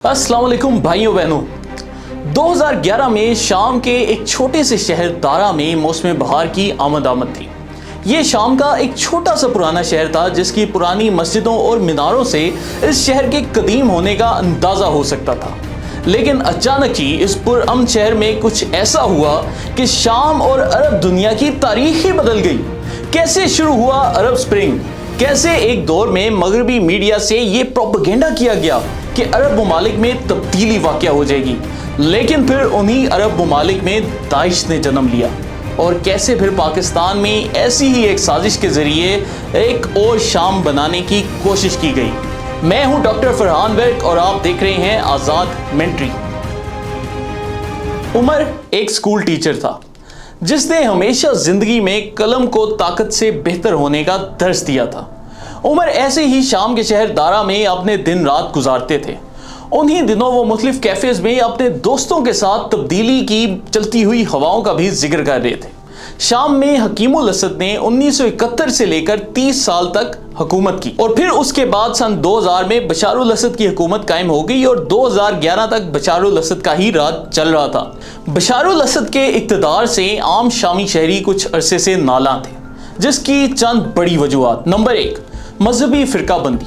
अस्सलाम वालेकुम भाइयों बहनों। 2011 में शाम के एक छोटे से शहर दारा में मौसम बहार की आमद थी। ये शाम का एक छोटा सा पुराना शहर था जिसकी पुरानी मस्जिदों और मीनारों से इस शहर के कदीम होने का अंदाज़ा हो सकता था। लेकिन अचानक ही इस पुरअमन शहर में कुछ ऐसा हुआ कि शाम और अरब दुनिया की तारीख ही बदल गई। कैसे शुरू हुआ अरब स्प्रिंग? कैसे एक दौर में मगरबी मीडिया से ये प्रोपेगेंडा किया गया कि अरब ममालिक में तब्दीली वाक़या हो जाएगी, लेकिन फिर उन्हीं अरब ममालिक में दाइश ने जन्म लिया। और कैसे फिर पाकिस्तान में ऐसी ही एक साजिश के ज़रिए एक और शाम बनाने की कोशिश की गई। मैं हूं डॉक्टर फरहान वर्क और आप देख रहे हैं आज़ाद मेंट्री। उमर एक स्कूल टीचर था जिसने हमेशा जिंदगी में कलम को ताकत से बेहतर होने का दर्स दिया था। उमर ऐसे ही शाम के शहर दारा में अपने दिन रात गुजारते थे। उन्हीं दिनों वो मुख्तलिफ कैफेज में अपने दोस्तों के साथ तब्दीली की चलती हुई हवाओं का भी जिक्र कर रहे थे। शाम में हकीमुल असद ने 1971 से लेकर 30 साल तक हुकूमत की और फिर उसके बाद सन 2000 में बशारुल असद की हुकूमत कायम हो गई और 2011 तक बशारुल असद का ही राज चल रहा था। बशारुल असद के इक़्तिदार से आम शामी शहरी कुछ अरसे से नाला थे, जिसकी चंद बड़ी वजूहात। नंबर 1, मजहबी फ़िरकाबंदी।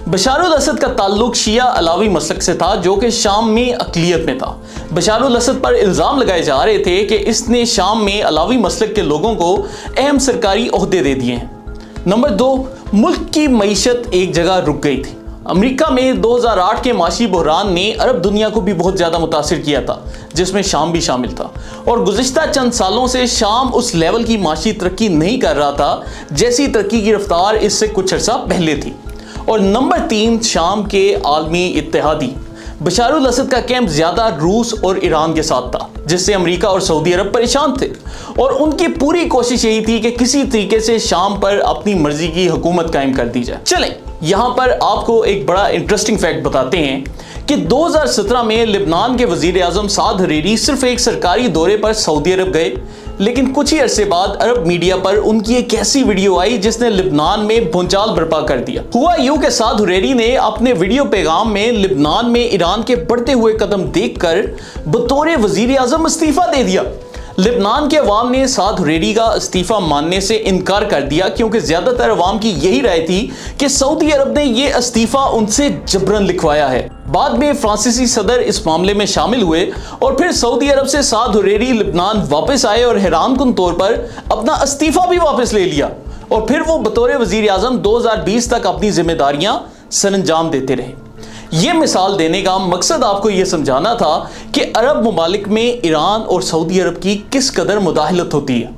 बशारुल असद का ताल्लुक शिया अलावी मसलक से था जो कि शाम में अक़लियत में था। बशारुल असद पर इल्ज़ाम लगाए जा रहे थे कि इसने शाम में अलावी मसलक के लोगों को अहम सरकारी ओहदे दे दिए हैं। नंबर 2, मुल्क की मईशत एक जगह रुक गई थी। अमेरिका में 2008 के माशी बहरान ने अरब दुनिया को भी बहुत ज़्यादा मुतासिर किया था, जिसमें शाम भी शामिल था। और गुज़िश्ता चंद सालों से शाम उस लेवल की माशी तरक्की नहीं कर रहा था जैसी तरक्की की रफ्तार इससे कुछ अर्सा पहले थी। और नंबर 3, शाम के आलमी इत्तेहादी। बशारुल असद का कैंप ज़्यादा रूस और ईरान के साथ था, जिससे अमेरिका और सऊदी अरब परेशान थे और उनकी पूरी कोशिश यही थी कि किसी तरीके से शाम पर अपनी मर्जी की हुकूमत कायम कर दी जाए। चलें, यहाँ पर आपको एक बड़ा इंटरेस्टिंग फैक्ट बताते हैं कि 2017 में लिबनान के वज़ीर आज़म साद हरीरी सिर्फ एक सरकारी दौरे पर सऊदी अरब गए, लेकिन कुछ ही अरसे बाद अरब मीडिया पर उनकी एक ऐसी वीडियो आई जिसने लिबनान में भूचाल बर्पा कर दिया। हुआ यूं कि साद हुरैरी ने अपने वीडियो पैगाम में लिबनान में ईरान के बढ़ते हुए कदम देखकर बतौर वज़ीर आज़म इस्तीफा दे दिया। लिबनान के अवाम ने साद हुरैरी का इस्तीफा मानने से इनकार कर दिया क्योंकि ज़्यादातर अवाम की यही राय थी कि सऊदी अरब ने यह इस्तीफा उनसे जबरन लिखवाया है। बाद में फ्रांसीसी सदर इस मामले में शामिल हुए और फिर सऊदी अरब से साद हुरैरी लिबनान वापस आए और हैरानकुन तौर पर अपना इस्तीफा भी वापस ले लिया और फिर वो बतौर वज़ीर आज़म 2020 तक अपनी जिम्मेदारियां सरअंजाम देते रहे। ये मिसाल देने का मकसद आपको ये समझाना था कि अरब ममालिक में ईरान और सऊदी अरब की किस कदर मुदाखलत होती है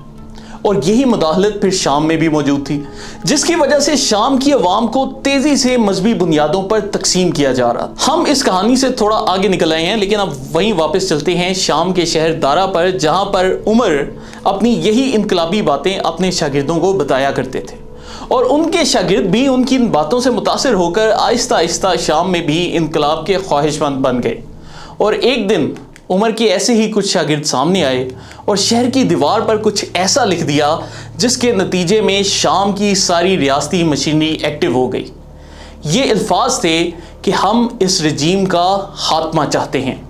और यही मुदाखलत फिर शाम में भी मौजूद थी, जिसकी वजह से शाम की अवाम को तेज़ी से मजहबी बुनियादों पर तकसीम किया जा रहा। हम इस कहानी से थोड़ा आगे निकल आए हैं, लेकिन अब वहीं वापस चलते हैं शाम के शहर दारा पर, जहाँ पर उमर अपनी यही इनकलाबी बातें अपने शागिर्दों को बताया करते थे और उनके शागिर्द भी उनकी इन बातों से मुतासिर होकर आहिस्ता आहिस्ता शाम में भी इनकलाब के ख्वाहिशमंद बन गए। और एक दिन उमर के ऐसे ही कुछ शागिर्द सामने आए और शहर की दीवार पर कुछ ऐसा लिख दिया जिसके नतीजे में शाम की सारी रियासती मशीनरी एक्टिव हो गई। ये अल्फाज थे कि हम इस रजीम का खात्मा चाहते हैं।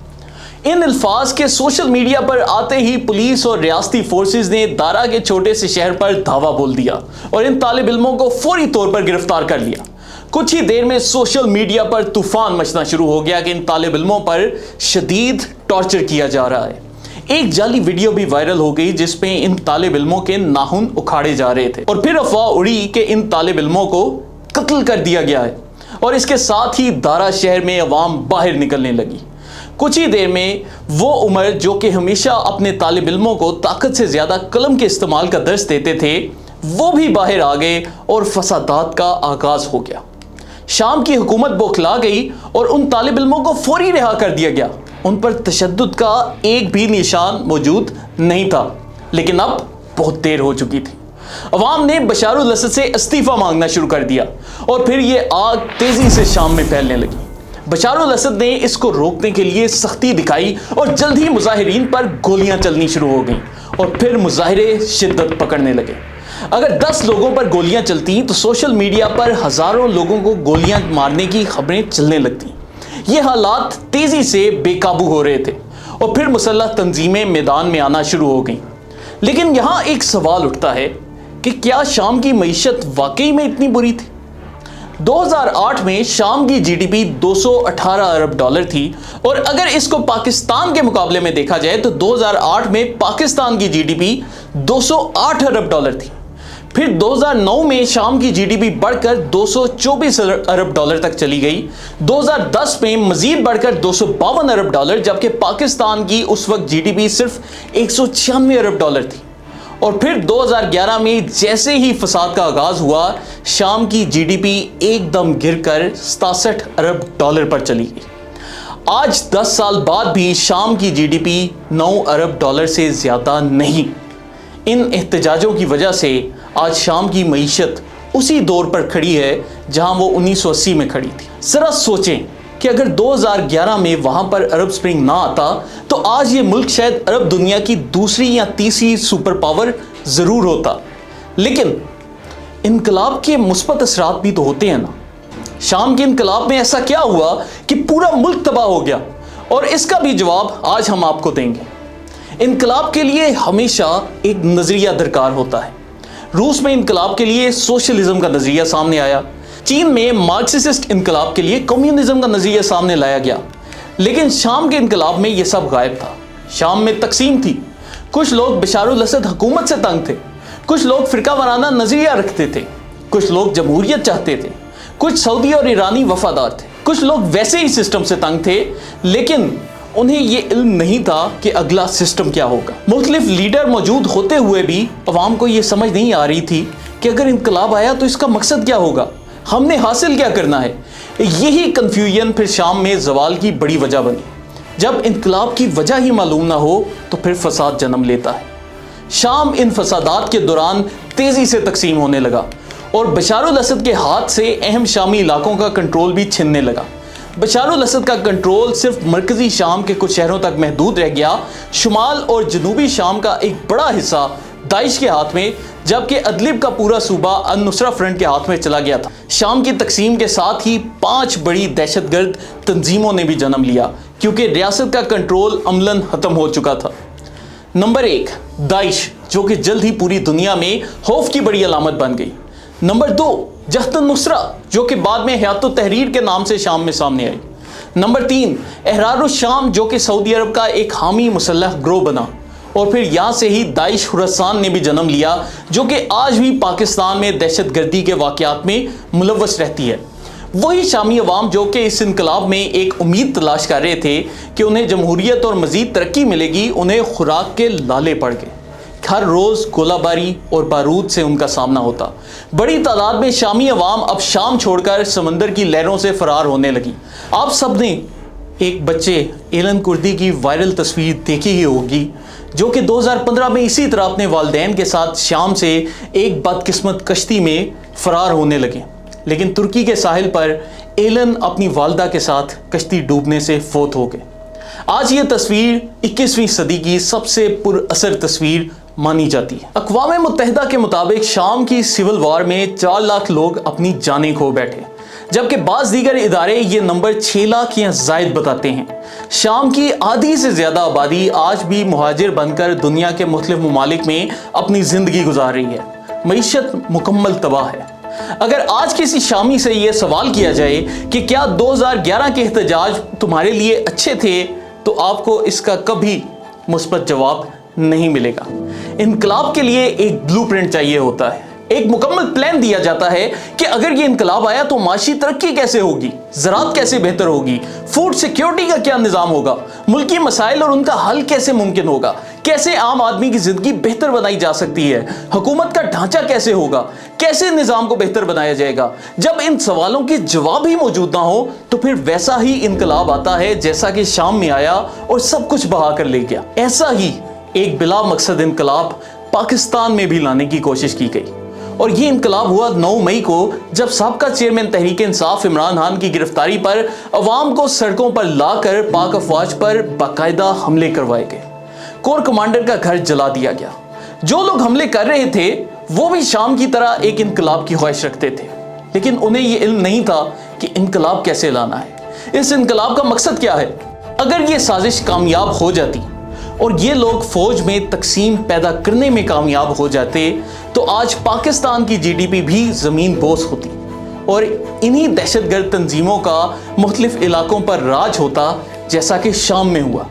इन अल्फाज के सोशल मीडिया पर आते ही पुलिस और रियासती फोर्सेस ने दारा के छोटे से शहर पर धावा बोल दिया और इन तालिब इल्मों को फौरी तौर पर गिरफ्तार कर लिया। कुछ ही देर में सोशल मीडिया पर तूफान मचना शुरू हो गया कि इन तालिब इल्मों पर शदीद टॉर्चर किया जा रहा है। एक जाली वीडियो भी वायरल हो गई जिसमें इन तालिब इल्मों के नाखून उखाड़े जा रहे थे और फिर अफवाह उड़ी कि इन तालिब इल्मों को कत्ल कर दिया गया है और इसके साथ ही दारा शहर में अवाम बाहर निकलने लगी। कुछ ही देर में वो उमर जो कि हमेशा अपने तालिब इल्मों को ताकत से ज़्यादा कलम के इस्तेमाल का दर्स देते थे, वो भी बाहर आ गए और फसादात का आगाज़ हो गया। शाम की हुकूमत बौखला गई और उन तालिब इल्मों को फौरी रिहा कर दिया गया। उन पर तशद्दुद का एक भी निशान मौजूद नहीं था, लेकिन अब बहुत देर हो चुकी थी। अवाम ने बशारुल असद से इस्तीफ़ा मांगना शुरू कर दिया और फिर ये आग तेज़ी से शाम में फैलने लगी। बशारुल असद ने इसको रोकने के लिए सख्ती दिखाई और जल्द ही मुजाहिरीन पर गोलियां चलनी शुरू हो गईं और फिर मुजाहिरे शिद्दत पकड़ने लगे। अगर 10 लोगों पर गोलियां चलती तो सोशल मीडिया पर हज़ारों लोगों को गोलियां मारने की खबरें चलने लगती। یہ حالات تیزی سے بے قابو ہو رہے تھے اور پھر مسلح تنظیمیں میدان میں آنا شروع ہو گئیں۔ لیکن یہاں ایک سوال اٹھتا ہے کہ کیا شام کی معیشت واقعی میں اتنی بری تھی؟ 2008 میں شام کی جی ڈی پی 218 ارب ڈالر تھی، اور اگر اس کو پاکستان کے مقابلے میں دیکھا جائے تو 2008 میں پاکستان کی جی ڈی پی 208 ارب ڈالر تھی۔ پھر 2009 میں شام کی جی ڈی پی بڑھ کر 224 ارب ڈالر تک چلی گئی۔ 2010 میں مزید بڑھ کر 252 ارب ڈالر، جبکہ پاکستان کی اس وقت جی ڈی پی صرف 196 ارب ڈالر تھی۔ اور پھر 2011 میں جیسے ہی فساد کا آغاز ہوا، شام کی جی ڈی پی ایک دم گر کر 67 ارب ڈالر پر چلی گئی۔ آج 10 سال بعد بھی شام کی جی ڈی پی 9 ارب ڈالر سے زیادہ نہیں۔ ان احتجاجوں کی وجہ سے آج شام کی معیشت اسی دور پر کھڑی ہے جہاں وہ 1980 میں کھڑی تھی۔ ذرا سوچیں کہ اگر 2011 میں وہاں پر عرب سپرنگ نہ آتا تو آج یہ ملک شاید عرب دنیا کی دوسری یا تیسری سپر پاور ضرور ہوتا۔ لیکن انقلاب کے مثبت اثرات بھی تو ہوتے ہیں نا۔ شام کے انقلاب میں ایسا کیا ہوا کہ پورا ملک تباہ ہو گیا؟ اور اس کا بھی جواب آج ہم آپ کو دیں گے۔ انقلاب کے لیے ہمیشہ ایک نظریہ درکار ہوتا ہے۔ روس میں انقلاب کے لیے سوشلزم کا نظریہ سامنے آیا، چین میں مارکسسٹ انقلاب کے لیے کمیونزم کا نظریہ سامنے لایا گیا، لیکن شام کے انقلاب میں یہ سب غائب تھا۔ شام میں تقسیم تھی، کچھ لوگ بشار الاسد حکومت سے تنگ تھے، کچھ لوگ فرقہ وارانہ نظریہ رکھتے تھے، کچھ لوگ جمہوریت چاہتے تھے، کچھ سعودی اور ایرانی وفادار تھے، کچھ لوگ ویسے ہی سسٹم سے تنگ تھے، لیکن انہیں یہ علم نہیں تھا کہ اگلا سسٹم کیا ہوگا۔ مختلف لیڈر موجود ہوتے ہوئے بھی عوام کو یہ سمجھ نہیں آ رہی تھی کہ اگر انقلاب آیا تو اس کا مقصد کیا ہوگا، ہم نے حاصل کیا کرنا ہے۔ یہی کنفیوژن پھر شام میں زوال کی بڑی وجہ بنی۔ جب انقلاب کی وجہ ہی معلوم نہ ہو تو پھر فساد جنم لیتا ہے۔ شام ان فسادات کے دوران تیزی سے تقسیم ہونے لگا اور بشار الاسد کے ہاتھ سے اہم شامی علاقوں کا کنٹرول بھی چھننے لگا۔ بشار الاسد کا کنٹرول صرف مرکزی شام کے کچھ شہروں تک محدود رہ گیا۔ شمال اور جنوبی شام کا ایک بڑا حصہ داعش کے ہاتھ میں، جبکہ ادلب کا پورا صوبہ النصرہ فرنٹ کے ہاتھ میں چلا گیا تھا۔ شام کی تقسیم کے ساتھ ہی 5 بڑی دہشت گرد تنظیموں نے بھی جنم لیا، کیونکہ ریاست کا کنٹرول عملاً ختم ہو چکا تھا۔ نمبر 1 داعش، جو کہ جلد ہی پوری دنیا میں خوف کی بڑی علامت بن گئی۔ نمبر 2 جبہت النصرہ، جو کہ بعد میں حیات التحریر کے نام سے شام میں سامنے آئی۔ نمبر 3 احرار الشام، جو کہ سعودی عرب کا ایک حامی مسلح گروہ بنا۔ اور پھر یہاں سے ہی داعش خراسان نے بھی جنم لیا، جو کہ آج بھی پاکستان میں دہشت گردی کے واقعات میں ملوث رہتی ہے۔ وہی شامی عوام جو کہ اس انقلاب میں ایک امید تلاش کر رہے تھے کہ انہیں جمہوریت اور مزید ترقی ملے گی، انہیں خوراک کے لالے پڑ گئے۔ ہر روز گولہ باری اور بارود سے ان کا سامنا ہوتا۔ بڑی تعداد میں شامی عوام اب شام چھوڑ کر سمندر کی لہروں سے فرار ہونے لگی۔ آپ سب نے ایک بچے ایلن کردی کی وائرل تصویر دیکھی ہی ہوگی، جو کہ 2015 میں اسی طرح اپنے والدین کے ساتھ شام سے ایک بدقسمت کشتی میں فرار ہونے لگے، لیکن ترکی کے ساحل پر ایلن اپنی والدہ کے ساتھ کشتی ڈوبنے سے فوت ہو گئے۔ آج یہ تصویر 21ویں صدی کی سب سے پر اثر تصویر مانی جاتی ہے۔ اقوام متحدہ کے مطابق شام کی سول وار میں 4 لاکھ لوگ اپنی جانیں کھو بیٹھے، جبکہ بعض دیگر ادارے یہ نمبر 6 لاکھ یا زائد بتاتے ہیں۔ شام کی آدھی سے زیادہ آبادی آج بھی مہاجر بن کر دنیا کے مختلف ممالک میں اپنی زندگی گزار رہی ہے۔ معیشت مکمل تباہ ہے۔ اگر آج کسی شامی سے یہ سوال کیا جائے کہ کیا 2011 کے احتجاج تمہارے لیے اچھے تھے، تو آپ کو اس کا کبھی مثبت جواب نہیں ملے گا۔ انقلاب کے لیے ایک بلو پرنٹ چاہیے ہوتا ہے، ایک مکمل پلان دیا جاتا ہے کہ اگر یہ انقلاب آیا تو معاشی ترقی کیسے ہوگی، زراعت کیسے بہتر ہوگی، فوڈ سیکیورٹی کا کیا نظام ہوگا، ملکی مسائل اور ان کا حل کیسے ممکن ہوگا، کیسے عام آدمی کی زندگی بہتر بنائی جا سکتی ہے، حکومت کا ڈھانچہ کیسے ہوگا، کیسے نظام کو بہتر بنایا جائے گا۔ جب ان سوالوں کے جواب ہی موجود نہ ہو تو پھر ویسا ہی انقلاب آتا ہے جیسا کہ شام میں آیا اور سب کچھ بہا کر لے گیا۔ ایسا ہی ایک بلا مقصد انقلاب پاکستان میں بھی لانے کی کوشش کی گئی، اور یہ انقلاب ہوا 9 مئی کو، جب سابقہ چیئرمین تحریک انصاف عمران خان کی گرفتاری پر عوام کو سڑکوں پر لا کر پاک افواج پر باقاعدہ حملے کروائے گئے۔ کور کمانڈر کا گھر جلا دیا گیا۔ جو لوگ حملے کر رہے تھے وہ بھی شام کی طرح ایک انقلاب کی خواہش رکھتے تھے، لیکن انہیں یہ علم نہیں تھا کہ انقلاب کیسے لانا ہے۔ इस इनकलाब का मकसद क्या है? अगर ये साजिश कामयाब हो जाती और ये लोग फौज में तकसीम पैदा करने में कामयाब हो जाते तो आज पाकिस्तान की जीडीपी भी ज़मीन बोस होती और इन्हीं दहशतगर्द तंजीमों का मुख्तलिफ इलाकों पर राज होता, जैसा कि शाम में हुआ।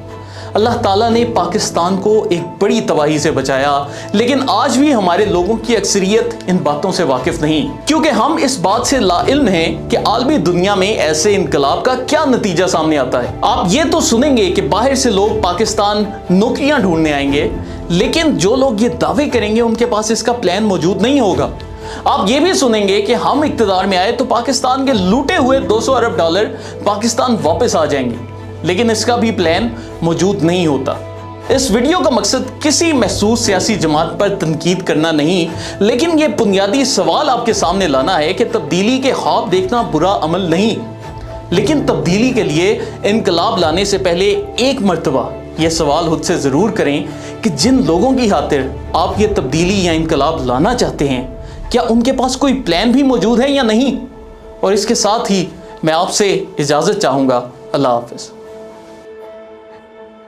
अल्लाह ताला ने पाकिस्तान को एक बड़ी तबाही से बचाया, लेकिन आज भी हमारे लोगों की अक्सरियत इन बातों से वाकिफ नहीं, क्योंकि हम इस बात से लाइल्म हैं कि आलमी दुनिया में ऐसे इनकलाब का क्या नतीजा सामने आता है। आप ये तो सुनेंगे कि बाहर से लोग पाकिस्तान नौकरियां ढूंढने आएंगे, लेकिन जो लोग ये दावे करेंगे उनके पास इसका प्लान मौजूद नहीं होगा। आप ये भी सुनेंगे कि हम इक्तदार में आए तो पाकिस्तान के लूटे हुए 200 अरब डॉलर पाकिस्तान वापस आ जाएंगे, लेकिन इसका भी प्लान मौजूद नहीं होता। इस वीडियो का मकसद किसी महसूस सियासी जमात पर तनकीद करना नहीं, लेकिन यह बुनियादी सवाल आपके सामने लाना है कि तब्दीली के ख्वाब देखना बुरा अमल नहीं, लेकिन तब्दीली के लिए इनकलाब लाने से पहले एक मर्तबा यह सवाल खुद से ज़रूर करें कि जिन लोगों की खातिर आप ये तब्दीली या इनकलाब लाना चाहते हैं, क्या उनके पास कोई प्लान भी मौजूद है या नहीं। और इसके साथ ही मैं आपसे इजाज़त चाहूँगा। अल्लाह हाफ़िज़।